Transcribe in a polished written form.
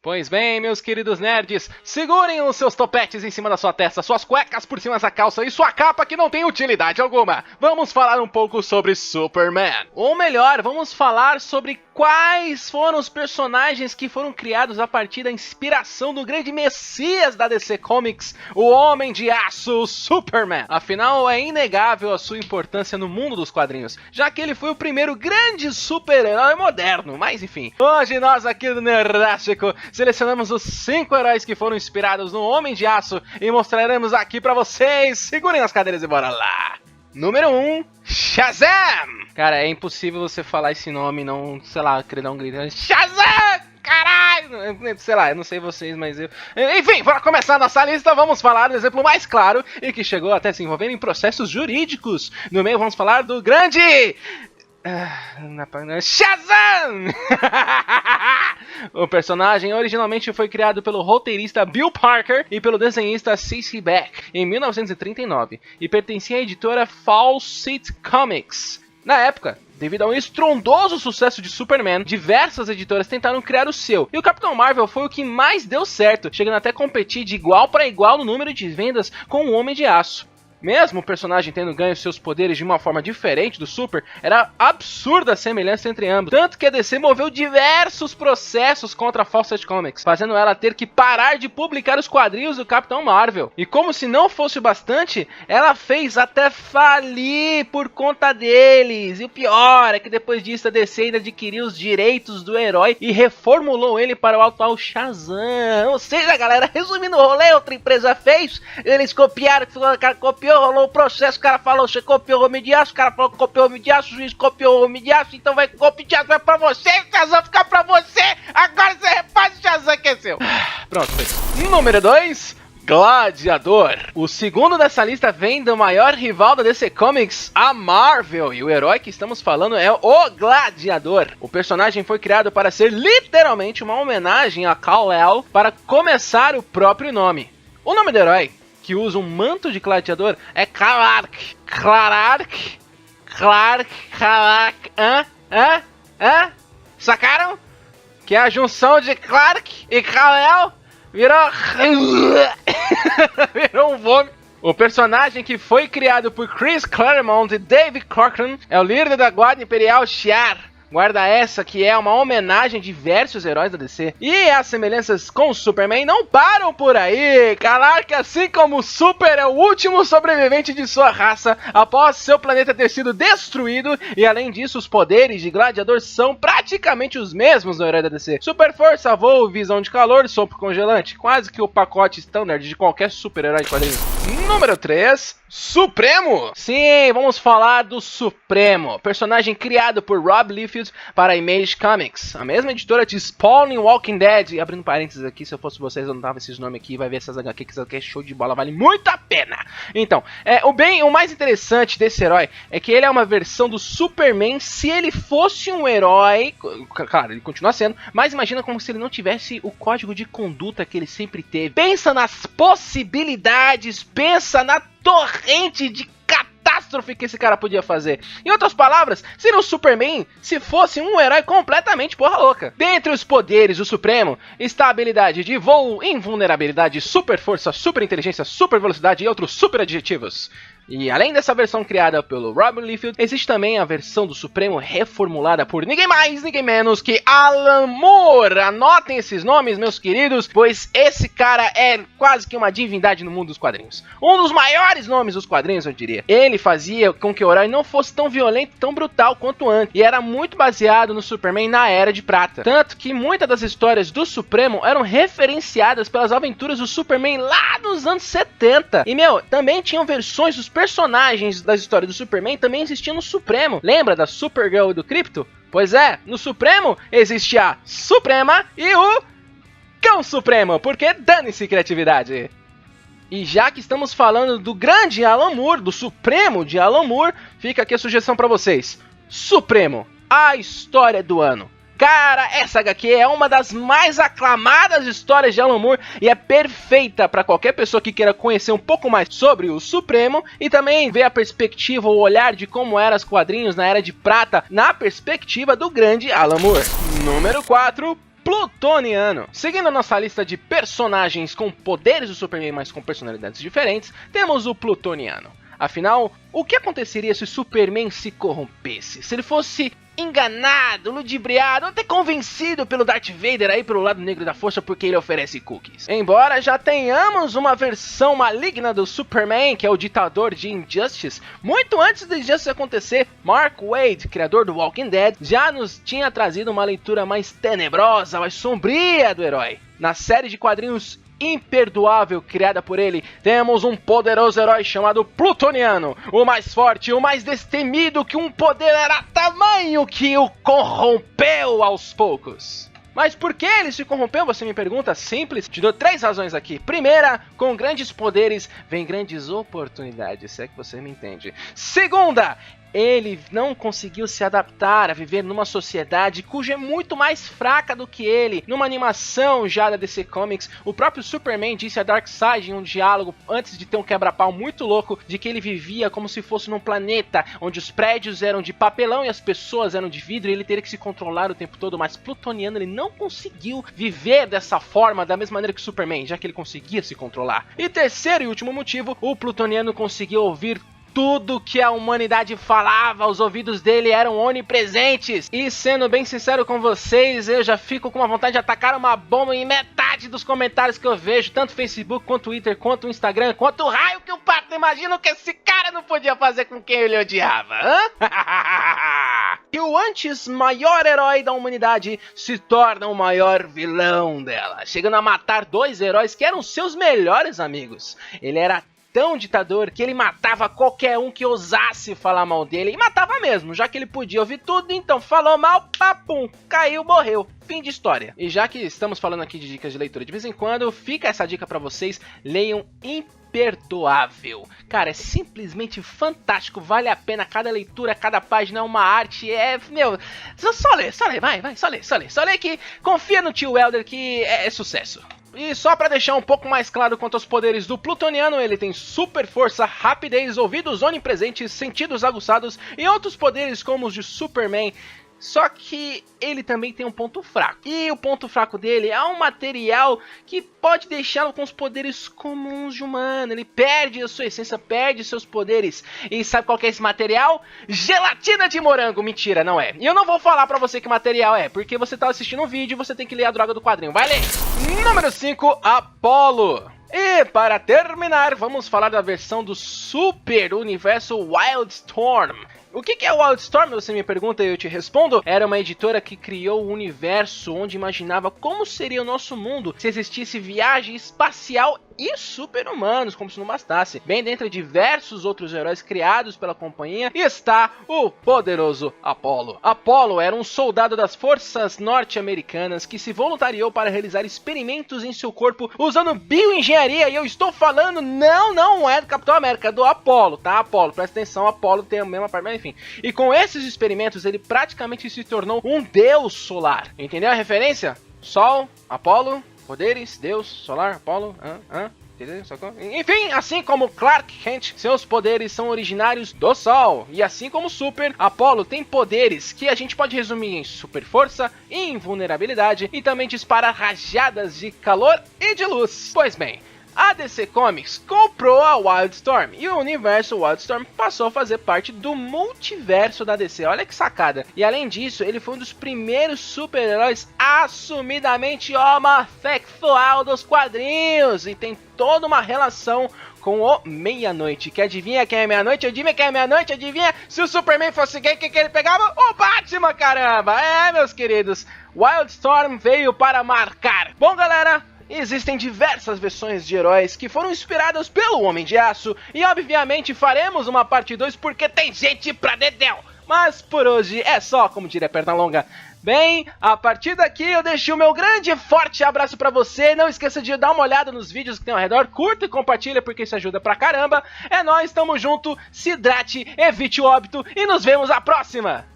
Pois bem, meus queridos nerds, segurem os seus topetes em cima da sua testa, suas cuecas por cima da calça e sua capa que não tem utilidade alguma. Vamos falar um pouco sobre Superman. Ou melhor, vamos falar sobre quais foram os personagens que foram criados a partir da inspiração do grande messias da DC Comics, o Homem de Aço, Superman. Afinal, é inegável a sua importância no mundo dos quadrinhos, já que ele foi o primeiro grande super-herói moderno. Mas enfim, hoje nós aqui do Nerdástico selecionamos os 5 heróis que foram inspirados no Homem de Aço e mostraremos aqui pra vocês. Segurem as cadeiras e bora lá! Número 1, Shazam! Cara, é impossível você falar esse nome e não, sei lá, querer dar um grito. Shazam! Caralho! Sei lá, eu não sei vocês, mas eu... Enfim, para começar nossa lista, vamos falar do exemplo mais claro e que chegou até se envolver em processos jurídicos. No meio vamos falar do grande... Shazam! O personagem originalmente foi criado pelo roteirista Bill Parker e pelo desenhista C.C. Beck em 1939 e pertencia à editora Fawcett Comics. Na época, devido ao estrondoso sucesso de Superman, diversas editoras tentaram criar o seu, e o Capitão Marvel foi o que mais deu certo, chegando até a competir de igual para igual no número de vendas com o Homem de Aço. Mesmo o personagem tendo ganho seus poderes de uma forma diferente do Super, era absurda a semelhança entre ambos, tanto que a DC moveu diversos processos contra a Fawcett Comics, fazendo ela ter que parar de publicar os quadrinhos do Capitão Marvel. E como se não fosse o bastante, ela fez até falir por conta deles. E o pior é que depois disso a DC ainda adquiriu os direitos do herói e reformulou ele para o atual Shazam. Ou seja, galera, resumindo o rolê, outra empresa fez, eles copiaram, o cara copiou, rolou o processo, o cara falou, você copiou o Homem de Aço, o cara falou que copiou o Homem de Aço, o juiz copiou o Homem de Aço, então vai copiar de Aço, vai pra você, o Shazam fica pra você, agora você repassa o Shazam que é seu. Pronto, foi. Número 2, Gladiador. O segundo dessa lista vem do maior rival da DC Comics, a Marvel, e o herói que estamos falando é o Gladiador. O personagem foi criado para ser literalmente uma homenagem a Kal-El para começar o próprio nome. O nome do herói, que usa um manto de gladiador, é Clark. Sacaram? Que a junção de Clark e Kal-El virou um vômito. O personagem, que foi criado por Chris Claremont e David Cochran, é o líder da Guarda Imperial Shi'ar. Guarda essa que é uma homenagem a diversos heróis da DC. E as semelhanças com o Superman não param por aí. Clark, assim como o Super, é o último sobrevivente de sua raça após seu planeta ter sido destruído. E além disso, os poderes de Gladiador são praticamente os mesmos no herói da DC. Super força, voo, visão de calor, sopro congelante. Quase que o pacote standard de qualquer super-herói de quadrinhos. Número 3, Supremo. Sim, vamos falar do Supremo, personagem criado por Rob Liefeld para a Image Comics, a mesma editora de Spawn e Walking Dead. E abrindo parênteses aqui, se eu fosse vocês eu não dava esses nomes aqui, vai ver essas HQ, que isso aqui é show de bola, vale muito a pena. Então, o mais interessante desse herói é que ele é uma versão do Superman se ele fosse um herói. Claro, ele continua sendo, mas imagina como se ele não tivesse o código de conduta que ele sempre teve. Pensa nas possibilidades, pensa na torrente de catástrofe que esse cara podia fazer. Em outras palavras, seria o Superman se fosse um herói completamente porra louca. Dentre os poderes do Supremo está a habilidade de voo, invulnerabilidade, super força, super inteligência, super velocidade e outros super adjetivos. E além dessa versão criada pelo Rob Liefeld, existe também a versão do Supremo reformulada por ninguém mais, ninguém menos que Alan Moore. Anotem esses nomes, meus queridos, pois esse cara é quase que uma divindade no mundo dos quadrinhos. Um dos maiores nomes dos quadrinhos, eu diria. Ele fazia com que o herói não fosse tão violento, tão brutal quanto antes, e era muito baseado no Superman na Era de Prata. Tanto que muitas das histórias do Supremo eram referenciadas pelas aventuras do Superman lá nos anos 70. E, também tinham versões dos personagens das histórias do Superman também existiam no Supremo. Lembra da Supergirl e do Krypto? Pois é, no Supremo existe a Suprema e o Cão Supremo, porque dane-se criatividade. E já que estamos falando do grande Alan Moore, do Supremo de Alan Moore, fica aqui a sugestão pra vocês. Supremo, a história do ano. Cara, essa HQ é uma das mais aclamadas histórias de Alan Moore e é perfeita para qualquer pessoa que queira conhecer um pouco mais sobre o Supremo e também ver a perspectiva, o olhar de como eram os quadrinhos na Era de Prata na perspectiva do grande Alan Moore. Número 4, Plutoniano. Seguindo a nossa lista de personagens com poderes do Superman, mas com personalidades diferentes, temos o Plutoniano. Afinal, o que aconteceria se o Superman se corrompesse? Se ele fosse enganado, ludibriado, até convencido pelo Darth Vader aí pelo lado negro da força porque ele oferece cookies. Embora já tenhamos uma versão maligna do Superman, que é o ditador de Injustice, muito antes de Injustice acontecer, Mark Waid, criador do Walking Dead, já nos tinha trazido uma leitura mais tenebrosa, mais sombria do herói. Na série de quadrinhos Imperdoável, criada por ele, temos um poderoso herói chamado Plutoniano, o mais forte, o mais destemido, que um poder era tamanho que o corrompeu aos poucos. Mas por que ele se corrompeu, você me pergunta? Simples, te dou 3 razões aqui. Primeira, com grandes poderes vem grandes oportunidades, se é que você me entende. Segunda, ele não conseguiu se adaptar a viver numa sociedade cuja é muito mais fraca do que ele. Numa animação já da DC Comics, o próprio Superman disse a Darkseid em um diálogo antes de ter um quebra-pau muito louco de que ele vivia como se fosse num planeta onde os prédios eram de papelão e as pessoas eram de vidro e ele teria que se controlar o tempo todo, mas Plutoniano ele não conseguiu viver dessa forma da mesma maneira que o Superman, já que ele conseguia se controlar. E terceiro e último motivo, o Plutoniano conseguiu ouvir tudo que a humanidade falava, os ouvidos dele eram onipresentes. E sendo bem sincero com vocês, eu já fico com uma vontade de atacar uma bomba em metade dos comentários que eu vejo, tanto Facebook, quanto Twitter, quanto Instagram, quanto o raio que o parto. Imagina o que esse cara não podia fazer com quem ele odiava, hã? E o antes maior herói da humanidade se torna o maior vilão dela, chegando a matar 2 heróis que eram seus melhores amigos. Ele era tão ditador que ele matava qualquer um que ousasse falar mal dele, e matava mesmo, já que ele podia ouvir tudo, então falou mal, papum, caiu, morreu. Fim de história. E já que estamos falando aqui de dicas de leitura de vez em quando, fica essa dica pra vocês, leiam Imperdoável. Cara, é simplesmente fantástico, vale a pena, cada leitura, cada página é uma arte, só lê, só lê que confia no tio Elder que é sucesso. E só pra deixar um pouco mais claro quanto aos poderes do Plutoniano, ele tem super força, rapidez, ouvidos onipresentes, sentidos aguçados e outros poderes como os de Superman. Só que ele também tem um ponto fraco. E o ponto fraco dele é um material que pode deixá-lo com os poderes comuns de humano. Ele perde a sua essência, perde seus poderes. E sabe qual que é esse material? Gelatina de morango. Mentira, não é. E eu não vou falar pra você que material é, porque você tá assistindo um vídeo e você tem que ler a droga do quadrinho. Vai ler! Número 5, Apollo. E para terminar, vamos falar da versão do Super Universo Wildstorm. O que é o Wildstorm, você me pergunta e eu te respondo? Era uma editora que criou o universo onde imaginava como seria o nosso mundo se existisse viagem espacial e super-humanos, como se não bastasse. Bem dentro de diversos outros heróis criados pela companhia está o poderoso Apollo. Apollo era um soldado das forças norte-americanas que se voluntariou para realizar experimentos em seu corpo usando bioengenharia, e eu estou falando, não é do Capitão América, é do Apollo, tá? Apollo, presta atenção, Apollo tem a mesma parte, mas enfim. E com esses experimentos ele praticamente se tornou um deus solar. Entendeu a referência? Sol, Apollo, poderes, deus, solar, Apollo, enfim, assim como Clark Kent, seus poderes são originários do Sol. E assim como Super, Apollo tem poderes que a gente pode resumir em super força, invulnerabilidade e também dispara rajadas de calor e de luz. Pois bem, a DC Comics comprou a Wildstorm e o universo Wildstorm passou a fazer parte do multiverso da DC. Olha que sacada. E além disso, ele foi um dos primeiros super-heróis assumidamente homossexual dos quadrinhos e tem toda uma relação com o Meia-Noite. Que adivinha quem é Meia-Noite? Adivinha quem é Meia-Noite? Adivinha se o Superman fosse gay, quem que ele pegava? O Batman, caramba! É, meus queridos, Wildstorm veio para marcar. Bom, galera, existem diversas versões de heróis que foram inspiradas pelo Homem de Aço e obviamente faremos uma parte 2 porque tem gente pra dedéu. Mas por hoje é só, como diria Pernalonga. Bem, a partir daqui eu deixo o meu grande e forte abraço pra você. Não esqueça de dar uma olhada nos vídeos que tem ao redor, curta e compartilha porque isso ajuda pra caramba. É nóis, tamo junto, se hidrate, evite o óbito e nos vemos a próxima!